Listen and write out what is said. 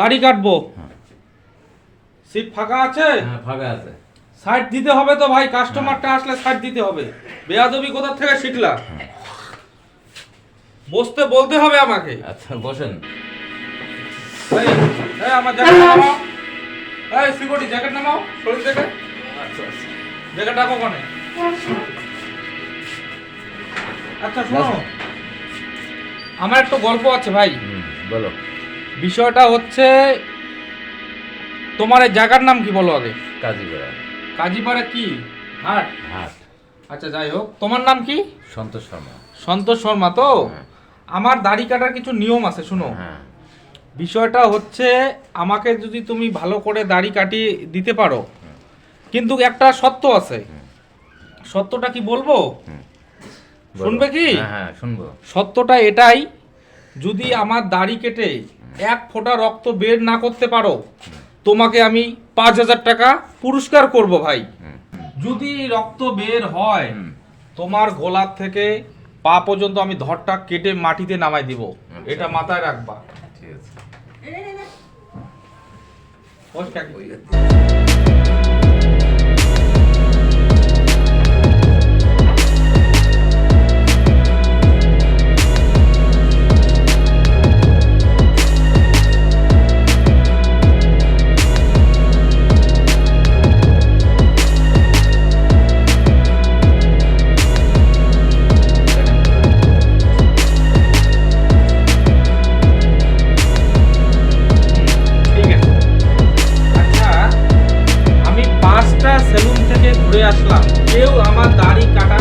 দাড়ি কাটবো। সিট ফাঁকা আছে? হ্যাঁ ফাঁকা আছে। সাইড দিতে হবে তো ভাই, কাস্টমারটা আসলে সাইড দিতে হবে। বেয়াদবি কোথা থেকে শিখলা? বসতে বলতে হবে আমাকে। আচ্ছা বসেন। এই এই আমার জ্যাকেট নামাও। এই সিকিউরিটি জ্যাকেট নামাও, শরীর থেকে আচ্ছা আচ্ছা জ্যাকেট রাখো কোনে। আচ্ছা শোনো, আমার একটা গল্প আছে ভাই। বলো। বিষয়টা হচ্ছে, তোমার এই জায়গার নাম কি বলো আগে? কাজীপাড়া। কাজীপাড়া কি হাট? হাট। আচ্ছা যাই হোক, তোমার নাম কি? সন্তোষ শর্মা। সন্তোষ শর্মা তো? হ্যাঁ। আমার দাড়ি কাটার কিছু নিয়ম আছে, শুনো। হ্যাঁ। বিষয়টা হচ্ছে, আমাকে যদি তুমি ভালো করে দাড়ি কাটিয়ে দিতে পারো, কিন্তু একটা সত্য আছে। সত্যটা কি বলবো? বলো। শুনবে কি? হ্যাঁ হ্যাঁ শুনবো। সত্যটা এটাই, যদি আমার দাড়ি কেটে এক ফোঁটা রক্ত বের না করতে পারো, তোমাকে আমি 5,000 টাকা পুরস্কার করব ভাই। যদি রক্ত বের হয়, তোমার গোলাপ থেকে পা পর্যন্ত আমি ধরটা কেটে মাটিতে নামাই দিব। এটা মাথায় রাখবা। ঠিক আছে। বস কাকি। ঠিক আছে। আচ্ছা, আমি 5টা সেলুন থেকে ঘুরে আসলাম, কেউ আমার দাড়ি কাটা